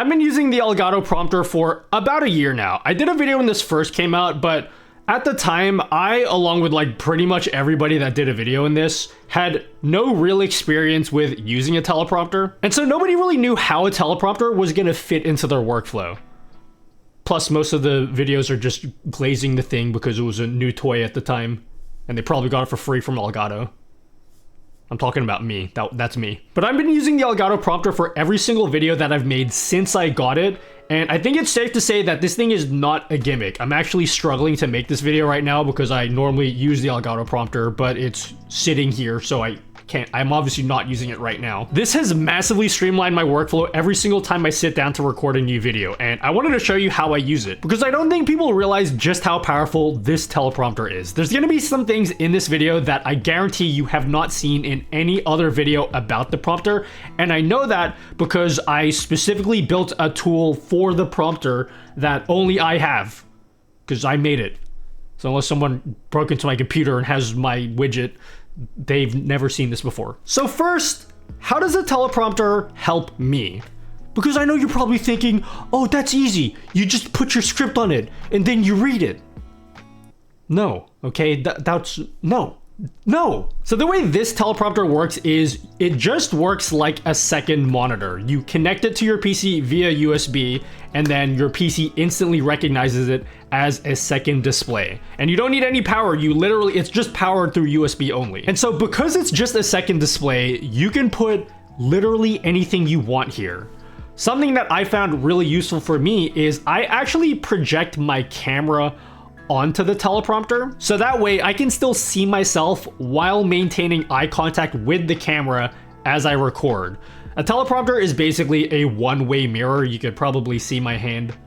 I've been using the Elgato prompter for about a year now. I did a video when this first came out, but at the time, I, along with like pretty much everybody that did a video in this, had no real experience with using a teleprompter. And so nobody really knew how a teleprompter was gonna fit into their workflow. Plus, most of the videos are just glazing the thing because it was a new toy at the time, and they probably got it for free from Elgato. I'm talking about me, that's me. But I've been using the Elgato prompter for every single video that I've made since I got it, and I think it's safe to say that this thing is not a gimmick. I'm actually struggling to make this video right now because I normally use the Elgato prompter, but it's sitting here, so I'm obviously not using it right now. This has massively streamlined my workflow every single time I sit down to record a new video, and I wanted to show you how I use it because I don't think people realize just how powerful this teleprompter is. There's gonna be some things in this video that I guarantee you have not seen in any other video about the prompter, and I know that because I specifically built a tool for the prompter that only I have, because I made it. So unless someone broke into my computer and has my widget, they've never seen this before. So first, how does a teleprompter help me? Because I know you're probably thinking, oh, that's easy. You just put your script on it and then you read it. No, okay, that's no. So the way this teleprompter works is it just works like a second monitor. You connect it to your PC via USB, and then your PC instantly recognizes it as a second display. And you don't need any power, it's just powered through USB only. And so because it's just a second display, you can put literally anything you want here. Something that I found really useful for me is I actually project my camera onto the teleprompter, so that way I can still see myself while maintaining eye contact with the camera as I record. A teleprompter is basically a one-way mirror. You could probably see my hand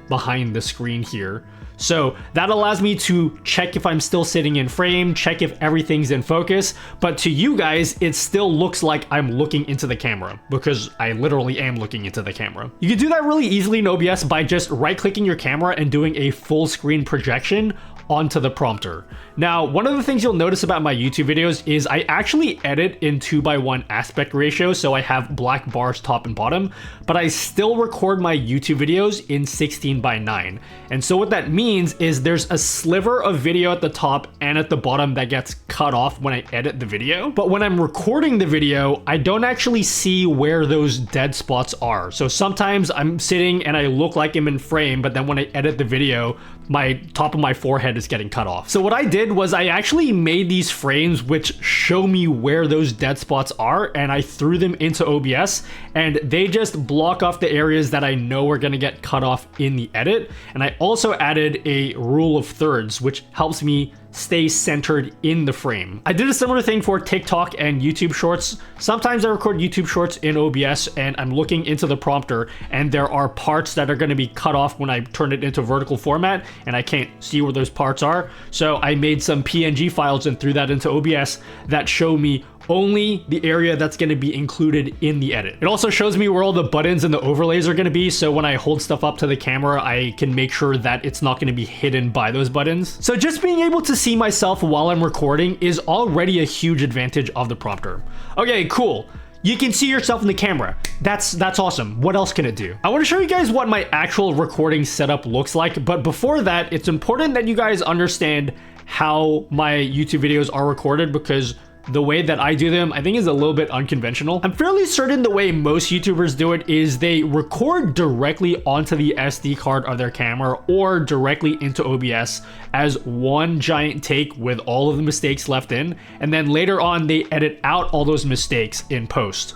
behind the screen here. So that allows me to check if I'm still sitting in frame, check if everything's in focus, but to you guys, it still looks like I'm looking into the camera because I literally am looking into the camera. You can do that really easily in OBS by just right-clicking your camera and doing a full screen projection onto the prompter. Now, one of the things you'll notice about my YouTube videos is I actually edit in 2:1 aspect ratio, so I have black bars top and bottom, but I still record my YouTube videos in 16:9. And so what that means is there's a sliver of video at the top and at the bottom that gets cut off when I edit the video. But when I'm recording the video, I don't actually see where those dead spots are. So sometimes I'm sitting and I look like I'm in frame, but then when I edit the video, my top of my forehead is getting cut off. So what I did was I actually made these frames which show me where those dead spots are, and I threw them into OBS, and they just block off the areas that I know are gonna get cut off in the edit. And I also added a rule of thirds, which helps me stay centered in the frame. I did a similar thing for TikTok and YouTube Shorts. Sometimes I record YouTube Shorts in OBS and I'm looking into the prompter and there are parts that are going to be cut off when I turn it into vertical format and I can't see where those parts are. So I made some PNG files and threw that into OBS that show me only the area that's going to be included in the edit. It also shows me where all the buttons and the overlays are going to be, so when I hold stuff up to the camera, I can make sure that it's not going to be hidden by those buttons. So just being able to see myself while I'm recording is already a huge advantage of the prompter. Okay, cool. You can see yourself in the camera. That's awesome. What else can it do? I want to show you guys what my actual recording setup looks like, but before that, it's important that you guys understand how my YouTube videos are recorded because the way that I do them, I think, is a little bit unconventional. I'm fairly certain the way most YouTubers do it is they record directly onto the SD card of their camera or directly into OBS as one giant take with all of the mistakes left in, and then later on they edit out all those mistakes in post.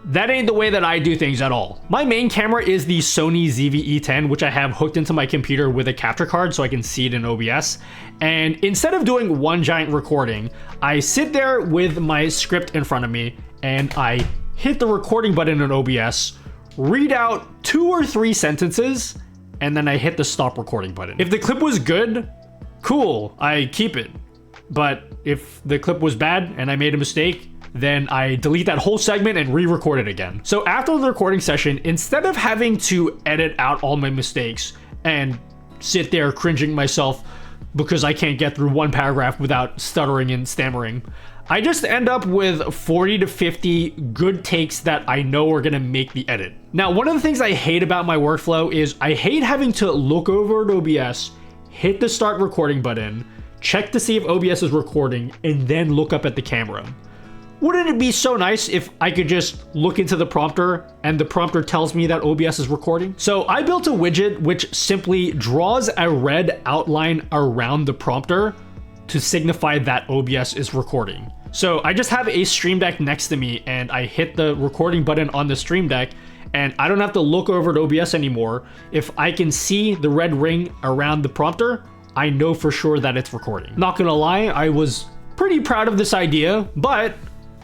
That ain't the way that I do things at all. My main camera is the Sony ZV-E10, which I have hooked into my computer with a capture card so I can see it in OBS. And instead of doing one giant recording, I sit there with my script in front of me and I hit the recording button in OBS, read out 2 or 3 sentences, and then I hit the stop recording button. If the clip was good, cool, I keep it. But if the clip was bad and I made a mistake, then I delete that whole segment and re-record it again. So after the recording session, instead of having to edit out all my mistakes and sit there cringing myself because I can't get through one paragraph without stuttering and stammering, I just end up with 40 to 50 good takes that I know are gonna make the edit. Now, one of the things I hate about my workflow is I hate having to look over at OBS, hit the start recording button, check to see if OBS is recording, and then look up at the camera. Wouldn't it be so nice if I could just look into the prompter and the prompter tells me that OBS is recording? So I built a widget which simply draws a red outline around the prompter to signify that OBS is recording. So I just have a Stream Deck next to me and I hit the recording button on the Stream Deck and I don't have to look over at OBS anymore. If I can see the red ring around the prompter, I know for sure that it's recording. Not gonna lie, I was pretty proud of this idea, but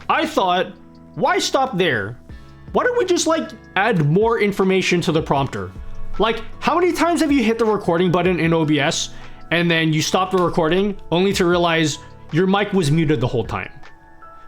I thought, why stop there? Why don't we just like add more information to the prompter? Like, how many times have you hit the recording button in OBS and then you stop the recording only to realize your mic was muted the whole time?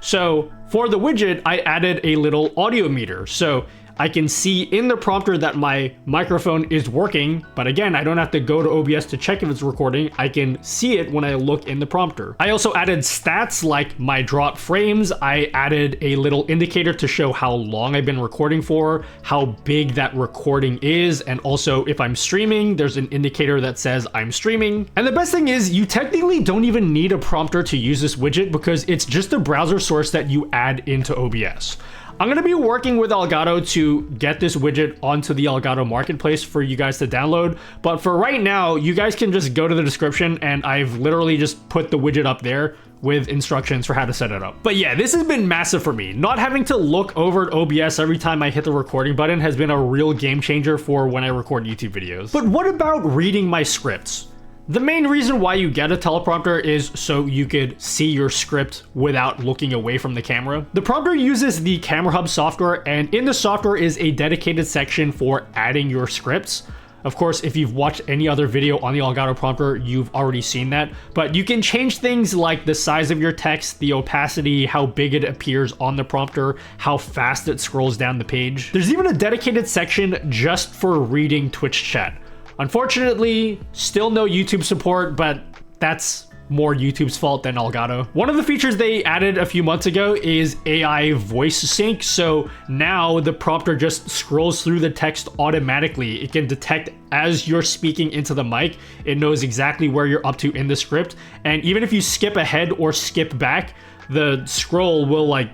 So for the widget, I added a little audio meter. So I can see in the prompter that my microphone is working, but again, I don't have to go to OBS to check if it's recording. I can see it when I look in the prompter. I also added stats like my drop frames. I added a little indicator to show how long I've been recording for, how big that recording is, and also if I'm streaming, there's an indicator that says I'm streaming. And the best thing is you technically don't even need a prompter to use this widget because it's just a browser source that you add into OBS. I'm going to be working with Elgato to get this widget onto the Elgato marketplace for you guys to download. But for right now, you guys can just go to the description and I've literally just put the widget up there with instructions for how to set it up. But yeah, this has been massive for me. Not having to look over at OBS every time I hit the recording button has been a real game changer for when I record YouTube videos. But what about reading my scripts? The main reason why you get a teleprompter is so you could see your script without looking away from the camera. The prompter uses the Camera Hub software, and in the software is a dedicated section for adding your scripts. Of course, if you've watched any other video on the Elgato prompter, you've already seen that. But you can change things like the size of your text, the opacity, how big it appears on the prompter, how fast it scrolls down the page. There's even a dedicated section just for reading Twitch chat. Unfortunately, still no YouTube support, but that's more YouTube's fault than Elgato. One of the features they added a few months ago is AI voice sync. So now the prompter just scrolls through the text automatically. It can detect as you're speaking into the mic. It knows exactly where you're up to in the script. And even if you skip ahead or skip back, the scroll will like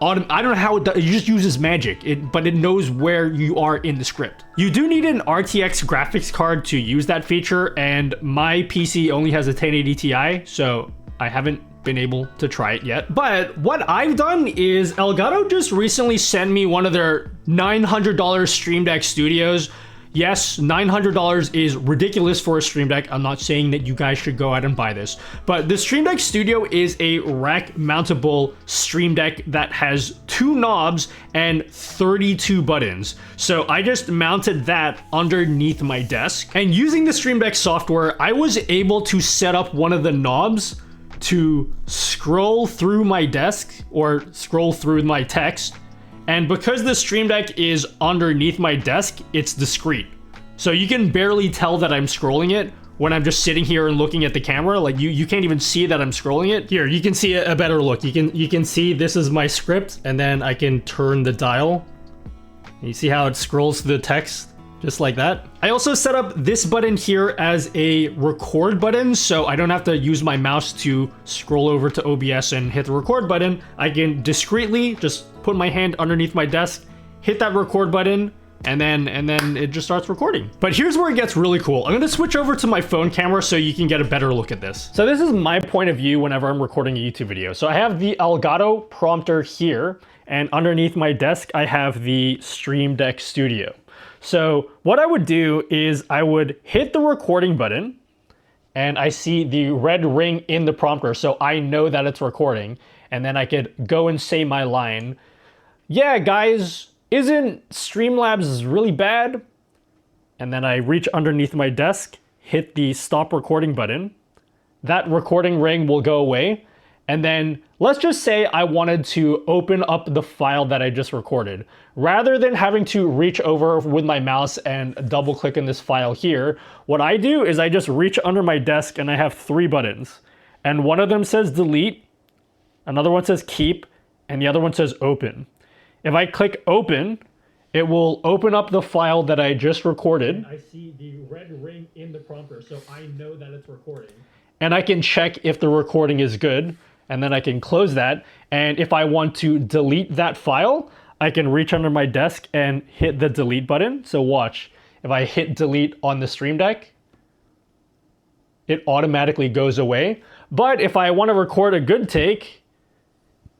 I don't know how it does, it just uses magic, but it knows where you are in the script. You do need an RTX graphics card to use that feature, and my PC only has a 1080 Ti, so I haven't been able to try it yet. But what I've done is Elgato just recently sent me one of their $900 Stream Deck Studios. Yes, $900 is ridiculous for a Stream Deck. I'm not saying that you guys should go out and buy this, but the Stream Deck Studio is a rack mountable Stream Deck that has 2 knobs and 32 buttons. So I just mounted that underneath my desk, and using the Stream Deck software, I was able to set up one of the knobs to scroll through my desk or scroll through my text. And because the Stream Deck is underneath my desk, it's discrete. So you can barely tell that I'm scrolling it when I'm just sitting here and looking at the camera. Like you can't even see that I'm scrolling it. Here, you can see a better look. You can see this is my script, and then I can turn the dial. You see how it scrolls through the text? Just like that. I also set up this button here as a record button, so I don't have to use my mouse to scroll over to OBS and hit the record button. I can discreetly just put my hand underneath my desk, hit that record button, and then it just starts recording. But here's where it gets really cool. I'm gonna switch over to my phone camera so you can get a better look at this. So this is my point of view whenever I'm recording a YouTube video. So I have the Elgato prompter here, and underneath my desk, I have the Stream Deck Studio. So what I would do is I would hit the recording button and I see the red ring in the prompter, so I know that it's recording. And then I could go and say my line. Yeah, guys, isn't Streamlabs really bad? And then I reach underneath my desk, hit the stop recording button. That recording ring will go away. And then let's just say I wanted to open up the file that I just recorded. Rather than having to reach over with my mouse and double click in this file here, what I do is I just reach under my desk and I have 3 buttons. And one of them says delete, another one says keep, and the other one says open. If I click open, it will open up the file that I just recorded. I see the red ring in the prompter, so I know that it's recording. And I can check if the recording is good, and then I can close that. And if I want to delete that file, I can reach under my desk and hit the delete button. So watch, if I hit delete on the Stream Deck, it automatically goes away. But if I want to record a good take,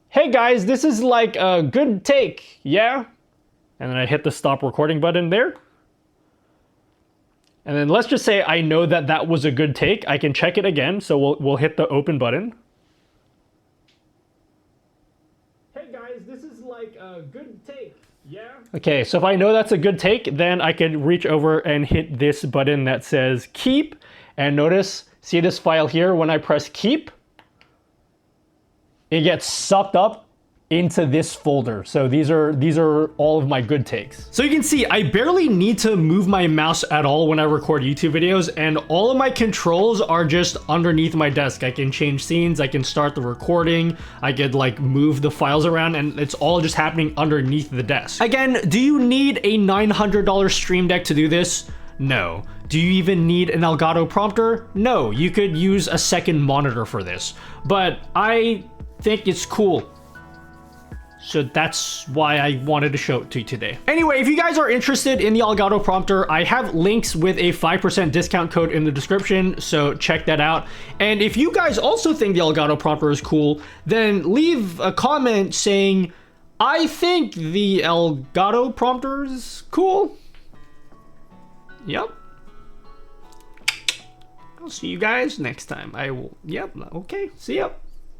hey guys, this is like a good take, yeah? And then I hit the stop recording button there. And then let's just say I know that that was a good take. I can check it again, so we'll hit the open button. Hey guys, this is like a good take, yeah? Okay, so if I know that's a good take, then I can reach over and hit this button that says keep. And notice, see this file here, when I press keep, it gets sucked up into this folder. So these are all of my good takes. So you can see I barely need to move my mouse at all when I record YouTube videos, and all of my controls are just underneath my desk. I can change scenes, I can start the recording, I could like move the files around, and it's all just happening underneath the desk. Again, do you need a $900 Stream Deck to do this? No. Do you even need an Elgato prompter? No, you could use a second monitor for this, but I think it's cool. So that's why I wanted to show it to you today. Anyway, if you guys are interested in the Elgato prompter, I have links with a 5% discount code in the description, so check that out. And if you guys also think the Elgato prompter is cool, then leave a comment saying, I think the Elgato prompter is cool. Yep. I'll see you guys next time. I will, yep, okay, see ya.